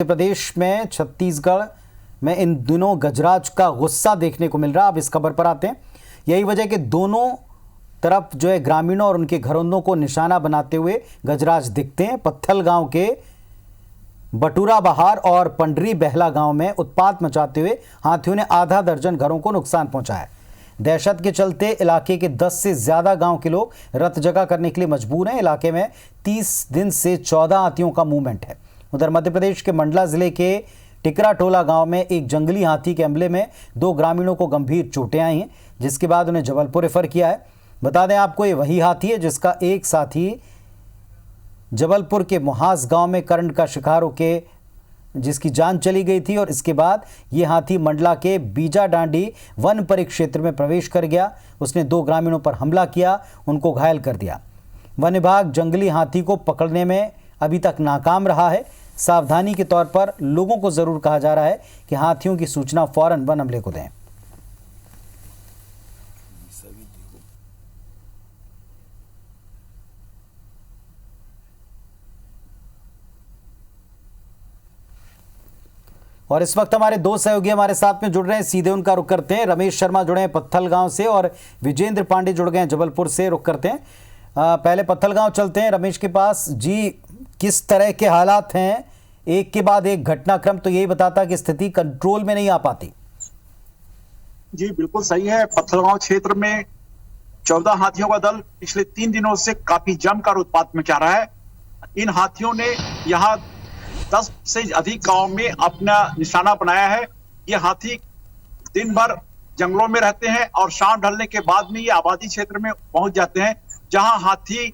मध्य प्रदेश में छत्तीसगढ़ में इन दिनों गजराज का गुस्सा देखने को मिल रहा है। अब इस खबर पर आते हैं। यही वजह कि दोनों तरफ जो है ग्रामीणों और उनके घरोंदों को निशाना बनाते हुए गजराज दिखते हैं। पत्थल गांव के बटूरा बहार और पंडरी बहला गांव में उत्पात मचाते हुए हाथियों ने आधा दर्जन घरों को नुकसान पहुंचाया। दहशत के चलते इलाके के 10 से ज्यादा गांव के लोग रत जगह करने के लिए मजबूर हैं। इलाके में 30 दिन से 14 हाथियों का मूवमेंट है। उधर मध्य प्रदेश के मंडला जिले के टिकरा टोला गांव में एक जंगली हाथी के हमले में 2 ग्रामीणों को गंभीर चोटें आई हैं, जिसके बाद उन्हें जबलपुर रेफर किया है। बता दें आपको, ये वही हाथी है जिसका एक साथी जबलपुर के मुहास गांव में करंट का शिकार होकर जिसकी जान चली गई थी, और इसके बाद ये हाथी मंडला के बीजा डांडी वन परिक्षेत्र में प्रवेश कर गया। उसने 2 ग्रामीणों पर हमला किया, उनको घायल कर दिया। वन विभाग जंगली हाथी को पकड़ने में अभी तक नाकाम रहा है। सावधानी के तौर पर लोगों को जरूर कहा जा रहा है कि हाथियों की सूचना फौरन वन अमले को दें। और इस वक्त हमारे 2 सहयोगी हमारे साथ में जुड़ रहे हैं, सीधे उनका रुख करते हैं। रमेश शर्मा जुड़े हैं पत्थल गांव से और विजेंद्र पांडे जुड़ गए हैं जबलपुर से। रुख करते हैं, पहले पत्थल गांव चलते हैं रमेश के पास। जी, किस तरह के हालात हैं? एक के बाद एक घटनाक्रम तो यही बताता कि स्थिति कंट्रोल में नहीं आ पाती। जी बिल्कुल सही है। पत्थलगांव क्षेत्र में 14 हाथियों का दल पिछले 3 दिनों से काफी जमकर उत्पात मचा रहा है। इन हाथियों ने यहाँ 10 से अधिक गांव में अपना निशाना बनाया है। ये हाथी दिन भर जंगलों में रहते हैं और शाम ढलने के बाद में ये आबादी क्षेत्र में पहुंच जाते हैं, जहां हाथी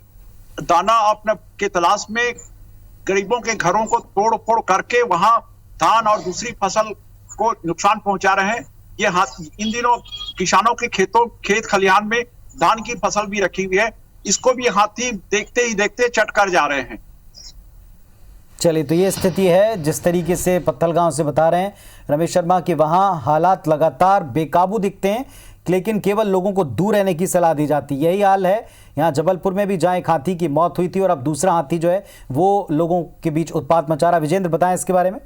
दाना अपने के तलाश में गरीबों के घरों को तोड़ फोड़ करके वहां धान और दूसरी फसल को नुकसान पहुंचा रहे हैं। ये हाथी इन दिनों किसानों के खेत खलिहान में धान की फसल भी रखी हुई है, इसको भी हाथी देखते ही देखते चट कर जा रहे हैं। चलिए, तो ये स्थिति है जिस तरीके से पत्थल गांव से बता रहे हैं रमेश शर्मा कि वहां हालात लगातार बेकाबू दिखते हैं, लेकिन केवल लोगों को दूर रहने की सलाह दी जाती है। यही हाल है यहाँ जबलपुर में भी, जहाँ एक हाथी की मौत हुई थी और अब दूसरा हाथी जो है वो लोगों के बीच उत्पात मचा रहा है। विजेंद्र, बताएं इसके बारे में।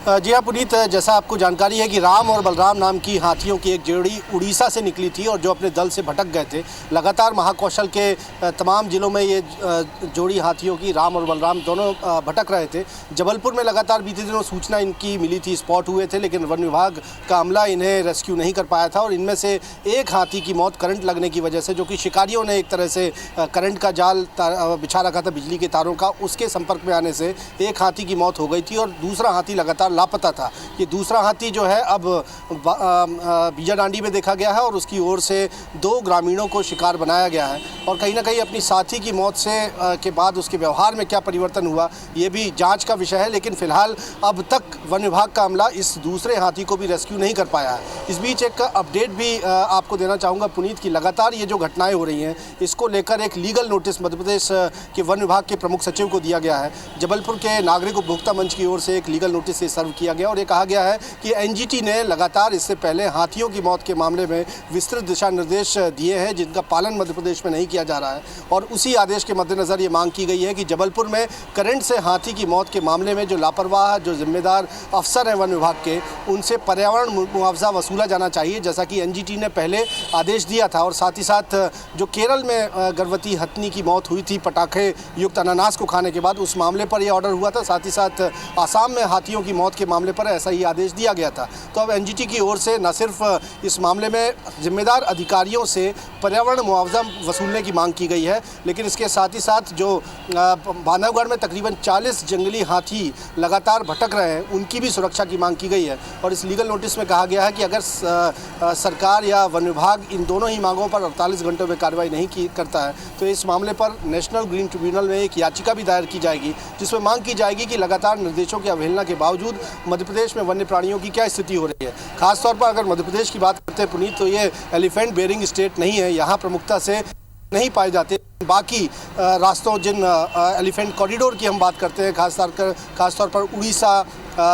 जी हाँ पुनीत, जैसा आपको जानकारी है कि राम और बलराम नाम की हाथियों की एक जोड़ी उड़ीसा से निकली थी और जो अपने दल से भटक गए थे। लगातार महाकौशल के तमाम जिलों में ये जोड़ी हाथियों की, राम और बलराम दोनों भटक रहे थे। जबलपुर में लगातार बीते दिनों सूचना इनकी मिली थी, स्पॉट हुए थे, लेकिन वन विभाग का अमला इन्हें रेस्क्यू नहीं कर पाया था। और इनमें से एक हाथी की मौत करंट लगने की वजह से, जो कि शिकारियों ने एक तरह से करंट का जाल बिछा रखा था बिजली के तारों का, उसके संपर्क में आने से एक हाथी की मौत हो गई थी और दूसरा हाथी लगातार लापता था। ये दूसरा हाथी जो है अब बीजा डांडी में देखा गया है और उसकी ओर से 2 ग्रामीणों को शिकार बनाया गया है। और कहीं ना कहीं अपनी साथी की मौत से के बाद उसके व्यवहार में क्या परिवर्तन हुआ, ये भी जांच का विषय है। लेकिन फिलहाल अब तक वन विभाग का अमला इस दूसरे हाथी को भी रेस्क्यू नहीं कर पाया है। इस बीच एक अपडेट भी आपको देना चाहूँगा पुनीत की लगातार ये जो घटनाएं हो रही हैं, इसको लेकर एक लीगल नोटिस मध्य प्रदेश के वन विभाग के प्रमुख सचिव को दिया गया है। जबलपुर के नागरिक उपभोक्ता मंच की ओर से एक लीगल नोटिस से सर्व किया गया और ये कहा गया है कि एनजीटी ने लगातार इससे पहले हाथियों की मौत के मामले में विस्तृत दिशा निर्देश दिए हैं, जिनका पालन मध्य प्रदेश में नहीं किया जा रहा है। और उसी आदेश के मद्देनजर ये मांग की गई है कि जबलपुर में करंट से हाथी की मौत के मामले में जो लापरवाह, जो जिम्मेदार अफसर हैं वन विभाग के, उनसे पर्यावरण मुआवजा वसूला जाना चाहिए, जैसा कि एनजीटी ने पहले आदेश दिया था। और साथ ही साथ जो केरल में गर्भवती हथनी की मौत हुई थी पटाखे युक्त अनानास को खाने के बाद, उस मामले पर यह ऑर्डर हुआ था। साथ ही साथ आसाम में हाथियों की मौत के मामले पर ऐसा ही आदेश दिया गया था। तो अब एनजीटी की ओर से न सिर्फ इस मामले में जिम्मेदार अधिकारियों से पर्यावरण मुआवजा वसूलने की मांग की गई है, लेकिन इसके साथ ही साथ जो बांधवगढ़ में तकरीबन 40 जंगली हाथी लगातार भटक रहे हैं, उनकी भी सुरक्षा की मांग की गई है। और इस लीगल नोटिस में कहा गया है कि अगर सरकार या वन विभाग इन दोनों ही मांगों पर 48 घंटों में कार्रवाई नहीं करता है, तो इस मामले पर नेशनल ग्रीन ट्रिब्यूनल में एक याचिका भी दायर की जाएगी, जिसमें मांग की जाएगी कि लगातार निर्देशों की अवहेलना के बावजूद मध्य प्रदेश में वन्य प्राणियों की क्या स्थिति हो रही है। खासतौर पर अगर मध्य प्रदेश की बात करते हैं पुनीत, तो ये एलिफेंट बेयरिंग स्टेट नहीं है, यहाँ प्रमुखता से नहीं पाए जाते। बाकी रास्तों, जिन एलिफेंट कॉरिडोर की हम बात करते हैं, खासतौर पर उड़ीसा,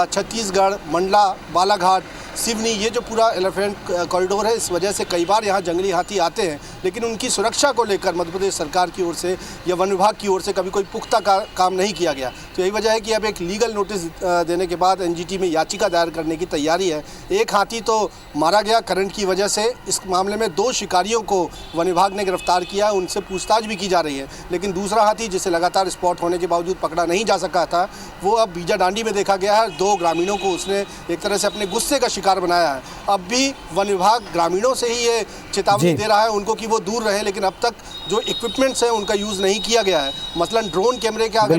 छत्तीसगढ़, मंडला, बालाघाट, सिवनी, ये जो पूरा एलिफेंट कॉरिडोर है, इस वजह से कई बार यहाँ जंगली हाथी आते हैं, लेकिन उनकी सुरक्षा को लेकर मध्य प्रदेश सरकार की ओर से या वन विभाग की ओर से कभी कोई पुख्ता काम नहीं किया गया। तो यही वजह है कि अब एक लीगल नोटिस देने के बाद एनजीटी में याचिका दायर करने की तैयारी है। एक हाथी तो मारा गया करंट की वजह से, इस मामले में 2 शिकारियों को वन विभाग ने गिरफ्तार किया, उनसे पूछताछ भी की जा रही है। लेकिन दूसरा हाथी, जिसे लगातार स्पॉट होने के बावजूद पकड़ा नहीं जा सका था, वो अब बीजा डांडी में देखा गया है। 2 ग्रामीणों को उसने एक तरह से अपने गुस्से का शिकार बनाया है। अब भी वन विभाग ग्रामीणों से ही ये चेतावनी दे रहा है उनको कि वो दूर रहे, लेकिन अब तक जो इक्विपमेंट्स हैं उनका यूज़ नहीं किया गया है। मसलन ड्रोन कैमरे का अगर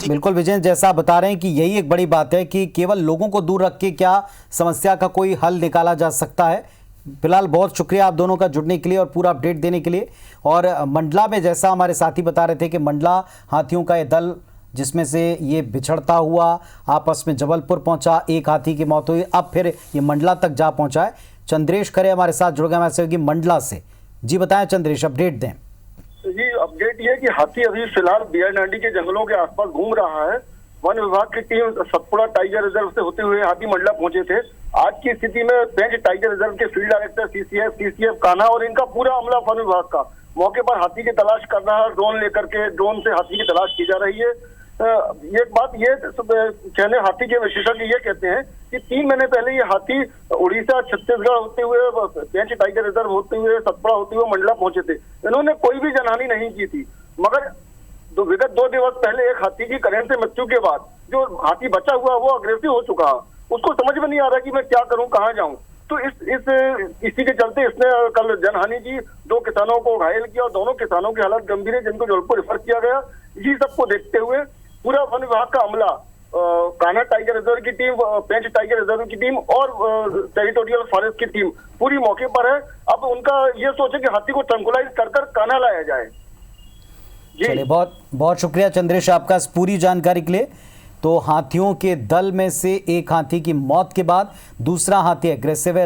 बिल्कुल विजेंद्र, जैसा आप बता रहे हैं कि यही एक बड़ी बात है कि केवल लोगों को दूर रख के क्या समस्या का कोई हल निकाला जा सकता है। फिलहाल बहुत शुक्रिया आप दोनों का जुड़ने के लिए और पूरा अपडेट देने के लिए। और मंडला में जैसा हमारे साथी बता रहे थे कि मंडला हाथियों का ये दल, जिसमें से ये बिछड़ता हुआ आपस में जबलपुर पहुंचा, एक हाथी की मौत हुई, अब फिर ये मंडला तक जा पहुंचा है। चंद्रेश खरे हमारे साथ जुड़ गए हमारे सहयोगी मंडला से। जी बताएं चंद्रेश, अपडेट दें। जी अपडेट ये कि हाथी अभी फिलहाल बियर डांडी के जंगलों के आसपास घूम रहा है। वन विभाग की टीम सतपुड़ा टाइगर रिजर्व से होते हुए हाथी मंडला पहुंचे थे। आज की स्थिति में पेंच टाइगर रिजर्व के फील्ड डायरेक्टर सीसीएफ कान्हा और इनका पूरा अमला वन विभाग का मौके पर हाथी की तलाश कर रहा है। ड्रोन लेकर के, ड्रोन से हाथी की तलाश की जा रही है। एक बात ये कहने हाथी के विशेषज्ञ ये कहते हैं कि 3 महीने पहले ये हाथी उड़ीसा, छत्तीसगढ़ होते हुए, पेंच टाइगर रिजर्व होते हुए, सतपुड़ा होते हुए मंडला पहुंचे थे। इन्होंने कोई भी जनहानि नहीं की थी, मगर विगत 2 दिवस पहले एक हाथी की करंट से मृत्यु के बाद जो हाथी बचा हुआ वो अग्रेसिव हो चुका है। उसको समझ में नहीं आ रहा कि मैं क्या करूं, कहां जाऊं। तो इसी के चलते इसने कल जनहानि की, 2 किसानों को घायल किया और दोनों किसानों की हालत गंभीर है, जिनको जबलपुर रेफर किया गया। इसी सबको देखते हुए पूरा वन विभाग का अमला, कान्हा टाइगर रिजर्व की टीम, पेंच टाइगर रिजर्व की टीम और टेरिटोरियल फॉरेस्ट की टीम पूरी मौके पर है। अब उनका ये सोचे कि हाथी को ट्रंकुलाइज कर कान्हा लाया जाए। चलिए, बहुत बहुत शुक्रिया चंद्रेश आपका इस पूरी जानकारी के लिए। तो हाथियों के दल में से एक हाथी की मौत के बाद दूसरा हाथी एग्रेसिव है।